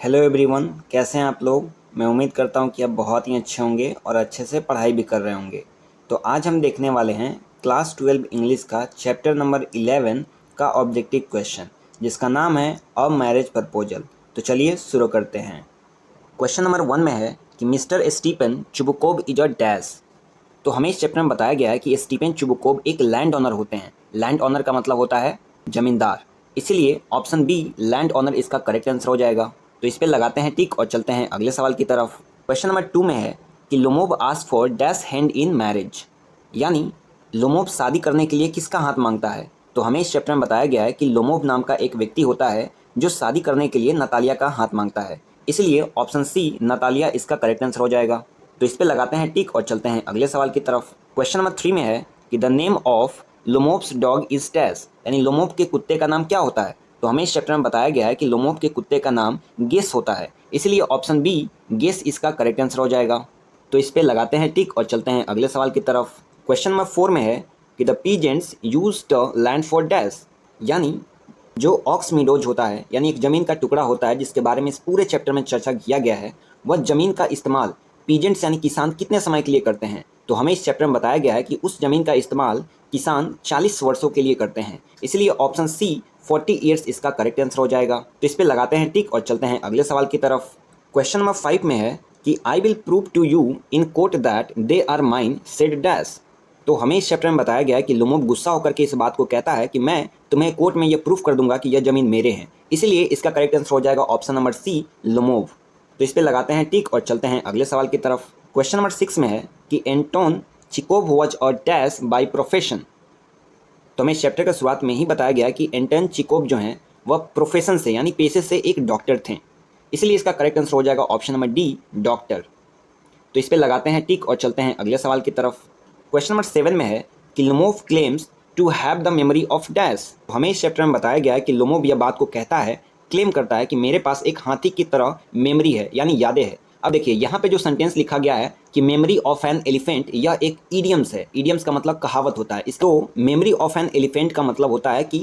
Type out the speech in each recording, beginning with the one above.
Hello everyone, कैसे हैं आप लोग। मैं उम्मीद करता हूं कि आप बहुत ही अच्छे होंगे और अच्छे से पढ़ाई भी कर रहे होंगे। तो आज हम देखने वाले हैं क्लास 12 इंग्लिश का चैप्टर नंबर 11 का ऑब्जेक्टिव क्वेश्चन, जिसका नाम है अ मैरिज प्रपोजल। तो चलिए शुरू करते हैं। क्वेश्चन नंबर 1 में है कि Mister Stephen Chubukov is a dash. तो हमें इस चैप्टर में बताया गया है कि स्टीफन चुबुकोव एक लैंड ओनर होते हैं। लैंड ओनर का मतलब होता है जमींदार, इसलिए ऑप्शन बी लैंड ओनर इसका करेक्ट आंसर हो जाएगा। तो इस पे लगाते हैं टिक और चलते हैं अगले सवाल की तरफ। क्वेश्चन नंबर 2 में है कि Lomov ask for dash hand in marriage, यानी लोमोव शादी करने के लिए किसका हाथ मांगता है। तो हमें इस चैप्टर में बताया गया है कि लोमोव नाम का एक व्यक्ति होता है जो शादी करने के लिए नतालिया का हाथ मांगता है, इसलिए ऑप्शन सी नतालिया इसका करेक्ट आंसर हो जाएगा। तो इस पे लगाते हैं टिक और चलते हैं अगले सवाल की तरफ। क्वेश्चन नंबर 3 में है कि the name of Lomov's dog is dash, यानी लोमोव के कुत्ते का नाम क्या होता है। तो हमें इस चैप्टर में बताया गया है कि लोमोव के कुत्ते का नाम गेस होता है, इसलिए ऑप्शन बी गेस इसका करेक्ट आंसर हो जाएगा। तो इस पे लगाते हैं टिक और चलते हैं अगले सवाल की तरफ। क्वेश्चन नंबर 4 में है कि the peasants use the land for dash, यानी जो ऑक्स मीडोज होता है, यानी एक ज़मीन का टुकड़ा होता है जिसके बारे में इस पूरे चैप्टर में चर्चा किया गया है, वह ज़मीन का इस्तेमाल पीजेंट्स यानी किसान कितने समय के लिए करते हैं। तो हमें इस चैप्टर में बताया गया है कि उस ज़मीन का इस्तेमाल किसान 40 वर्षों के लिए करते हैं, इसलिए ऑप्शन सी 40 ईयर्स इसका करेक्ट आंसर हो जाएगा। तो इस पर लगाते हैं टिक और चलते हैं अगले सवाल की तरफ। क्वेश्चन नंबर 5 में है कि I will prove to you in court that they are mine said dash. तो हमें इस चैप्टर में बताया गया है कि लोमोव गुस्सा होकर के इस बात को कहता है कि मैं तुम्हें कोर्ट में यह प्रूफ कर दूंगा कि यह जमीन मेरे हैं, इसलिए इसका करेक्ट आंसर हो जाएगा ऑप्शन नंबर सी लोमोव। तो इस पे लगाते हैं टिक और चलते हैं अगले सवाल की तरफ। क्वेश्चन नंबर 6 में है कि Anton Chekhov was a dash by profession. तो हमें इस चैप्टर की शुरुआत में ही बताया गया कि एंटोन चिकोव जो हैं वह प्रोफेशन से यानी पेशे से एक डॉक्टर थे, इसलिए इसका करेक्ट आंसर हो जाएगा ऑप्शन नंबर डी डॉक्टर। तो इस पे लगाते हैं टिक और चलते हैं अगले सवाल की तरफ। क्वेश्चन नंबर 7 में है कि Lomov claims to have the memory of dash. हमें इस चैप्टर में बताया गया है कि लोमोव यह बात को कहता है, क्लेम करता है कि मेरे पास एक हाथी की तरह मेमोरी है, यानी यादें हैं। अब देखिए यहाँ पे जो सेंटेंस लिखा गया है कि मेमोरी ऑफ एन एलिफेंट, यह एक इडियम्स है। इडियम्स का मतलब कहावत होता है। इसको मेमोरी ऑफ एन एलिफेंट का मतलब होता है कि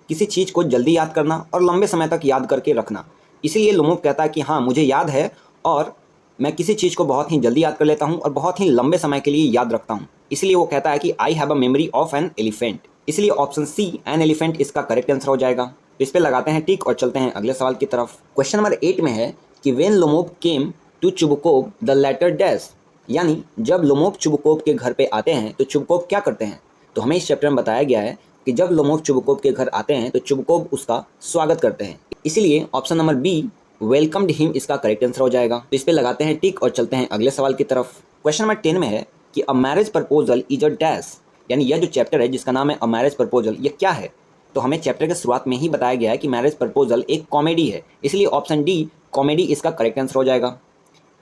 किसी चीज़ को जल्दी याद करना और लंबे समय तक याद करके रखना। इसीलिए लोमोव कहता है कि हाँ मुझे याद है और मैं किसी चीज़ को बहुत ही जल्दी याद कर लेता हूँ और बहुत ही लंबे समय के लिए याद रखता हूँ, इसलिए वो कहता है कि I have a memory of an elephant, इसलिए ऑप्शन सी एन एलिफेंट इसका करेक्ट आंसर हो जाएगा। तो इस पर लगाते हैं टिक और चलते हैं अगले सवाल की तरफ। क्वेश्चन नंबर 8 में है कि when Lomov came to Chubukov the letter dash, यानी जब लोमोव चुबुकोव के घर पे आते हैं तो चुबुकोव क्या करते हैं। तो हमें इस चैप्टर में बताया गया है कि जब लोमोव चुबुकोव के घर आते हैं तो चुबुकोव उसका स्वागत करते हैं, इसीलिए option number B welcomed him इसका करेक्ट आंसर हो जाएगा। तो इस पे लगाते हैं टिक और चलते हैं अगले सवाल की तरफ। क्वेश्चन नंबर 10 में है कि a marriage proposal is a dash, यानी यह जो चैप्टर है जिसका नाम है अ मैरिज प्रपोजल, यह क्या है। तो हमें चैप्टर के शुरुआत में ही बताया गया है कि मैरिज प्रपोजल एक कॉमेडी है, इसलिए ऑप्शन डी कॉमेडी इसका करेक्ट आंसर हो जाएगा।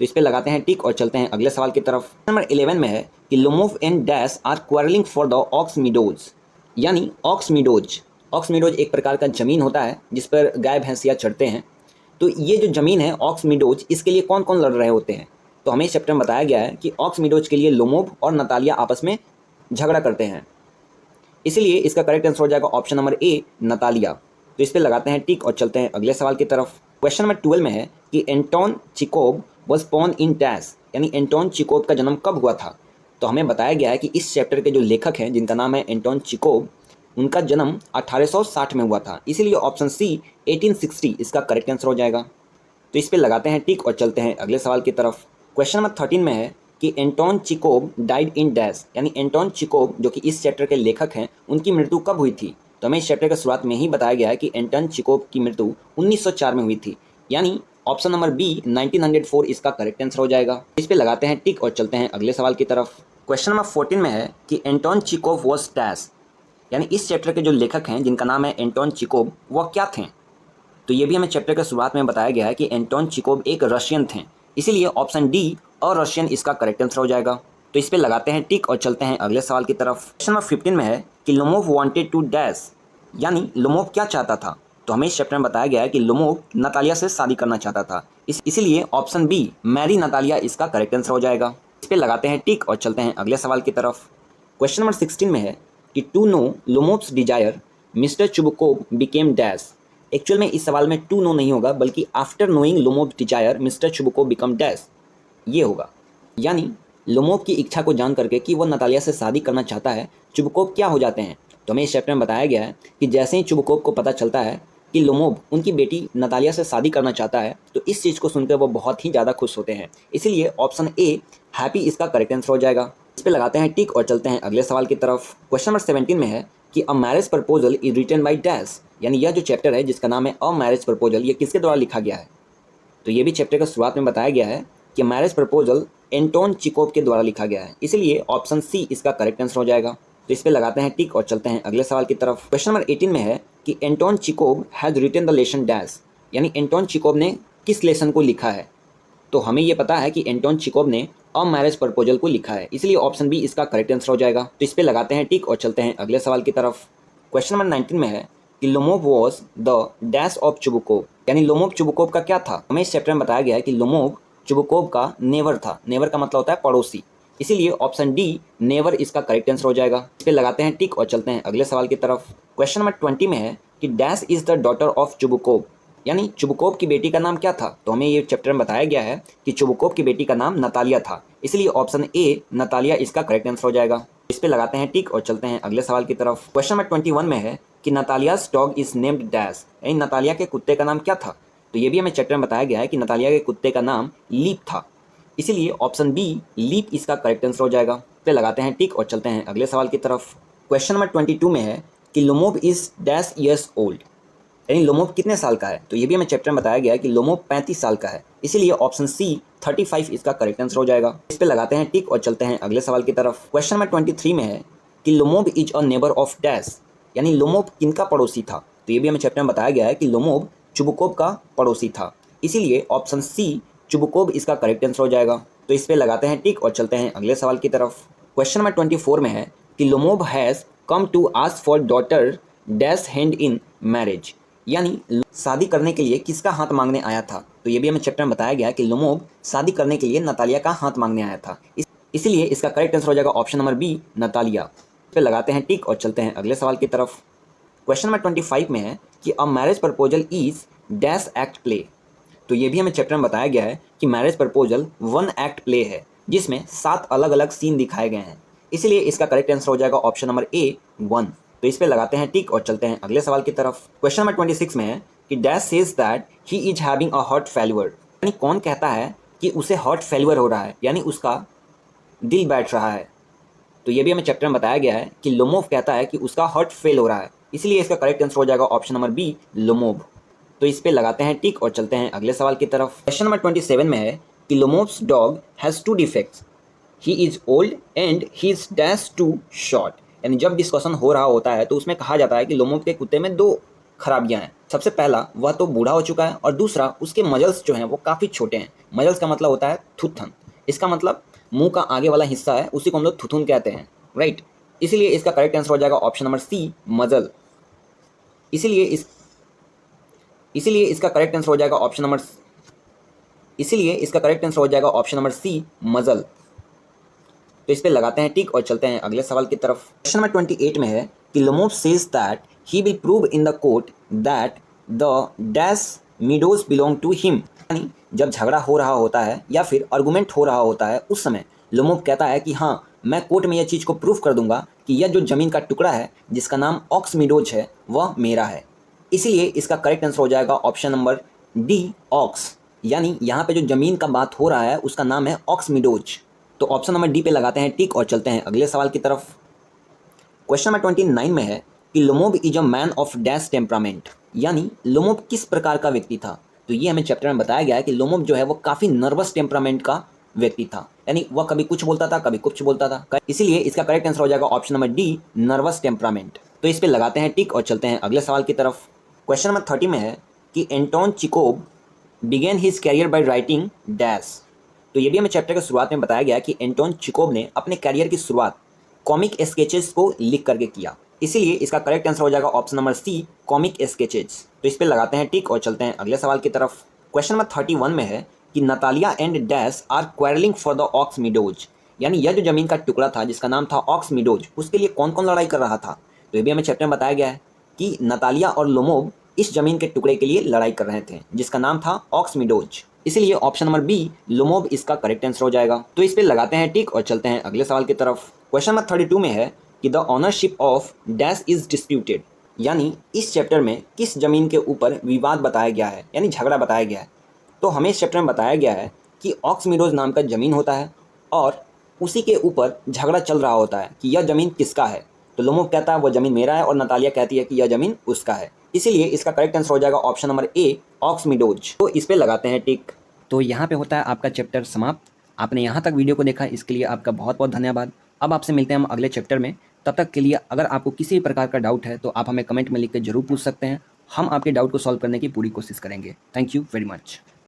तो इस पे लगाते हैं टिक और चलते हैं अगले सवाल की तरफ। नंबर 11 में है कि Lomov and dash are quarrelling for the ox meadows, यानी ऑक्स मीडोज। ऑक्स मीडोज एक प्रकार का जमीन होता है जिस पर गाय भैंसिया चढ़ते हैं। तो ये जो जमीन है ऑक्स मीडोज, इसके लिए कौन कौन लड़ रहे होते हैं। तो हमें इस चैप्टर में बताया गया है कि ऑक्स मीडोज के लिए लोमोव और नतालिया आपस में झगड़ा करते हैं, इसलिए इसका करेक्ट आंसर हो जाएगा ऑप्शन नंबर ए नतालिया। तो इस पर लगाते हैं टिक और चलते हैं अगले सवाल की तरफ। क्वेश्चन नंबर 12 में है कि Anton Chekhov was born in dash, यानी एंटोन चिकोव का जन्म कब हुआ था। तो हमें बताया गया है कि इस चैप्टर के जो लेखक हैं जिनका नाम है एंटोन चिकोव, उनका जन्म 1860 में हुआ था, इसीलिए ऑप्शन सी 1860 इसका करेक्ट आंसर हो जाएगा। तो इस पे लगाते हैं टिक और चलते हैं अगले सवाल की तरफ। क्वेश्चन नंबर 13 में है कि एंटोन चिकोव डाइड इन डैश, यानी एंटोन चिकोव जो कि इस चैप्टर के लेखक हैं उनकी मृत्यु कब हुई थी। तो हमें इस चैप्टर के शुरुआत में ही बताया गया है कि एंटोन चिकोव की मृत्यु 1904 में हुई थी, यानी ऑप्शन नंबर बी 1904 इसका करेक्ट आंसर हो जाएगा। इस पे लगाते हैं टिक और चलते हैं अगले सवाल की तरफ। क्वेश्चन नंबर 14 में है कि एंटोन चिकोव वॉज डैश, यानी इस चैप्टर के जो लेखक हैं जिनका नाम है एंटोन चिकोव, वह क्या थे। तो ये भी हमें चैप्टर के शुरुआत में बताया गया है कि एंटोन चिकोव एक रशियन थे, इसीलिए ऑप्शन डी और रशियन इसका करेक्ट आंसर हो जाएगा। तो इस पे लगाते हैं टिक और चलते हैं अगले सवाल की तरफ। क्वेश्चन नंबर 15 में है कि लोमोव वांटेड टू डैश, यानी लोमोव क्या चाहता था। तो हमें इस चैप्टर में बताया गया है कि लोमोव नतालिया से शादी करना चाहता था, इसीलिए ऑप्शन बी मैरी नतालिया इसका करेक्ट आंसर हो जाएगा। इस पे लगाते हैं टिक और चलते हैं अगले सवाल की तरफ। क्वेश्चन नंबर 16 में है कि to know Lomov's desire mister Chubukov became dash, actual में इस सवाल में टू नो नहीं होगा, बल्कि after knowing Lomov desire mister Chubukov become dash, ये होगा। यानी लोमोव की इच्छा को जान करके कि वो नतालिया से शादी करना चाहता है, चुबुकोव क्या हो जाते हैं। तो हमें इस चैप्टर में बताया गया है कि जैसे ही चुबुकोव को पता चलता है कि लोमोव उनकी बेटी नतालिया से शादी करना चाहता है, तो इस चीज़ को सुनकर वो बहुत ही ज़्यादा खुश होते हैं। इसीलिए ऑप्शन ए हैप्पी इसका करेक्ट आंसर हो जाएगा। इस पर लगाते हैं टिक और चलते हैं अगले सवाल की तरफ। क्वेश्चन नंबर 17 में है कि a marriage proposal is written by dash, यानी यह जो चैप्टर है जिसका नाम है अ मैरिज प्रपोजल, ये किसके द्वारा लिखा गया है। तो ये भी चैप्टर का शुरुआत में बताया गया है कि मैरिज प्रपोजल एंटोन चिकोव के द्वारा लिखा गया है, इसलिए ऑप्शन सी इसका करेक्ट आंसर हो जाएगा। तो इस पे लगाते हैं टिक और चलते हैं अगले सवाल की तरफ। क्वेश्चन नंबर 18 में है कि Anton Chekhov has written the lesson dash, यानी एंटोन चिकोव ने किस लेसन को लिखा है। तो हमें ये पता है कि एंटोन चिकोव ने अ मैरिज प्रपोजल को लिखा है, इसलिए ऑप्शन बी इसका करेक्ट आंसर हो जाएगा। तो इस पे लगाते हैं टिक और चलते हैं अगले सवाल की तरफ। क्वेश्चन नंबर 19 में है कि Lomov was the dash of Chubukov, यानी लोमोव चुबुकोव का क्या था। हमें इस चैप्टर में बताया गया है कि लोमोव चुबुकोव का नेवर था। नेवर का मतलब होता है पड़ोसी, इसीलिए ऑप्शन डी नेवर इसका करेक्ट आंसर हो जाएगा। इस पे लगाते हैं टिक और चलते हैं अगले सवाल की तरफ। क्वेश्चन नंबर 20 में है कि dash is the daughter of Chubukov, यानी चुबुकोव की बेटी का नाम क्या था। तो हमें ये चैप्टर में बताया गया है कि चुबुकोव की बेटी का नाम नतालिया था, इसलिए ऑप्शन ए नतालिया इसका करेक्ट आंसर हो जाएगा। इस पे लगाते हैं टिक और चलते हैं अगले सवाल की तरफ। क्वेश्चन नंबर 21 में है कि नतालियाज डॉग इज नेम्ड डैश, यानी नतालिया के कुत्ते का नाम क्या था। तो ये भी हमें चैप्टर में बताया गया है कि नतालिया के कुत्ते का नाम लीप था, इसीलिए ऑप्शन बी लीप इसका करेक्ट आंसर हो जाएगा। पे लगाते हैं टिक और चलते हैं अगले सवाल की तरफ। क्वेश्चन नंबर 22 में है कि Lomov is dash years old, यानी लोमोव कितने साल का है। तो ये भी हमें चैप्टर में बताया गया है कि लोमोव 35 साल का है, इसीलिए ऑप्शन सी 35 इसका करेक्ट आंसर हो जाएगा। इस पे लगाते हैं टिक और चलते हैं अगले सवाल की तरफ। क्वेश्चन नंबर 23 में है कि Lomov is a neighbour of dash, यानी लोमोव किनका पड़ोसी था। तो ये भी हमें चैप्टर में बताया गया है कि लोमोव चुबुकोव का पड़ोसी था, इसीलिए ऑप्शन सी चुबुकोव इसका करेक्ट आंसर हो जाएगा। तो इस पे लगाते हैं टिक और चलते हैं अगले सवाल की तरफ। क्वेश्चन नंबर 24 में है कि Lomov has come to ask for daughter dash hand in marriage, यानी शादी करने के लिए किसका हाथ मांगने आया था। तो ये भी हमें चैप्टर में बताया गया है कि लोमोव शादी करने के लिए नतालिया का हाथ मांगने आया था, इसीलिए इसका करेक्ट आंसर हो जाएगा ऑप्शन नंबर बी नतालिया। फिर लगाते हैं टिक और चलते हैं अगले सवाल की तरफ। क्वेश्चन नंबर 25 में है कि a marriage proposal is dash act play. तो ये भी हमें चैप्टर में बताया गया है कि मैरिज प्रपोजल 1 एक्ट प्ले है, जिसमें 7 अलग अलग सीन दिखाए गए हैं, इसलिए इसका करेक्ट आंसर हो जाएगा ऑप्शन नंबर ए 1। तो इस पे लगाते हैं टिक और चलते हैं अगले सवाल की तरफ। क्वेश्चन नंबर 26 में है कि dash says that he is having a heart failure, यानी कौन कहता है कि उसे हार्ट फेल्यूर हो रहा है, यानी उसका दिल बैठ रहा है। तो ये भी हमें चैप्टर में बताया गया है कि लोमोव कहता है कि उसका हार्ट फेल हो रहा है, इसलिए इसका करेक्ट आंसर हो जाएगा ऑप्शन नंबर बी लोमोव। तो इस पे लगाते हैं टिक और चलते हैं अगले सवाल की तरफ। क्वेश्चन नंबर 27 में है कि Lomov's dog has 2 defects, he is old and he is dash too short, यानी जब डिस्कशन हो रहा होता है तो उसमें कहा जाता है कि लोमोव के कुत्ते में 2 खराबियां हैं। सबसे पहला, वह तो बूढ़ा हो चुका है, और दूसरा, उसके मजल्स जो हैं वो काफ़ी छोटे हैं। मजल्स का मतलब होता है थुथन, इसका मतलब मुंह का आगे वाला हिस्सा है, उसी को हम लोग थुथुन कहते हैं, राइट। इसीलिए इसका करेक्ट आंसर हो जाएगा ऑप्शन नंबर सी मजल। इसीलिए इसका करेक्ट आंसर हो जाएगा ऑप्शन नंबर सी मजल। तो इस पे लगाते हैं टिक और चलते हैं अगले सवाल की तरफ। क्वेश्चन नंबर 28 में है कि Lomov says that he will prove in the court that the dash meadows belong to him, यानी जब झगड़ा हो रहा होता है या फिर आर्गूमेंट हो रहा होता है, उस समय लोमोव कहता है कि हाँ, मैं कोर्ट में यह चीज़ को प्रूव कर दूंगा कि यह जो ज़मीन का टुकड़ा है जिसका नाम ऑक्स मीडोज है वह मेरा है, इसीलिए इसका करेक्ट आंसर हो जाएगा ऑप्शन नंबर डी ऑक्स, यानी यहाँ पे जो ज़मीन का बात हो रहा है उसका नाम है ऑक्स मीडोज। तो ऑप्शन नंबर डी पे लगाते हैं टिक और चलते हैं अगले सवाल की तरफ। क्वेश्चन नंबर 29 में है कि Lomov is a man of dash temperament, यानी लोमोव किस प्रकार का व्यक्ति था। तो ये हमें चैप्टर में बताया गया है कि लोमोव जो है वो काफ़ी नर्वस टेम्परामेंट का व्यक्ति था, यानी वह कभी कुछ बोलता था कभी कुछ बोलता था, इसीलिए इसका करेक्ट आंसर हो जाएगा option number D nervous temperament. तो इस पे लगाते हैं टिक और चलते हैं अगले सवाल की तरफ। क्वेश्चन नंबर 30 में है कि Anton Chekhov began his career by writing dash. तो ये भी हमें चैप्टर के शुरुआत में बताया गया कि एंटोन चिकोव ने अपने कैरियर की शुरुआत कॉमिक स्केचेस को लिख करके किया, इसीलिए इसका करेक्ट आंसर हो जाएगा option number C comic sketches. तो इस पे लगाते हैं टिक और चलते हैं अगले सवाल की तरफ। क्वेश्चन नंबर 31 में है कि Natalia and dash are quarrelling for the ox meadows, यानी यह जो जमीन का टुकड़ा था जिसका नाम था ऑक्स मीडोज, उसके लिए कौन कौन लड़ाई कर रहा था। तो ये भी हमें चैप्टर में बताया गया है कि नतालिया और लोमोव इस जमीन के टुकड़े के लिए लड़ाई कर रहे थे, जिसका नाम था ऑक्स मीडोज। इसलिए ऑप्शन नंबर बी लोमोब इसका करेक्ट आंसर हो जाएगा। तो इस पे लगाते हैं टिक और चलते हैं अगले सवाल की तरफ। क्वेश्चन नंबर 32 में है कि the ownership of dash is disputed, यानी इस चैप्टर में किस जमीन के ऊपर विवाद बताया गया है, यानी झगड़ा बताया गया है। तो हमें इस चैप्टर में बताया गया है कि ऑक्स मीडोज नाम का ज़मीन होता है और उसी के ऊपर झगड़ा चल रहा होता है कि यह ज़मीन किसका है। तो लोमोब कहता है वह ज़मीन मेरा है और नतालिया कहती है कि यह ज़मीन उसका है। इसीलिए इसका करेक्ट आंसर हो जाएगा option number A ox meadows. तो इस पे लगाते हैं टिक। तो यहाँ पे होता है आपका चैप्टर समाप्त। आपने यहाँ तक वीडियो को देखा, इसके लिए आपका बहुत बहुत धन्यवाद। अब आपसे मिलते हैं हम अगले चैप्टर में। तब तक के लिए अगर आपको किसी भी प्रकार का डाउट है तो आप हमें कमेंट में लिख कर जरूर पूछ सकते हैं। हम आपके डाउट को सॉल्व करने की पूरी कोशिश करेंगे। Thank you very much.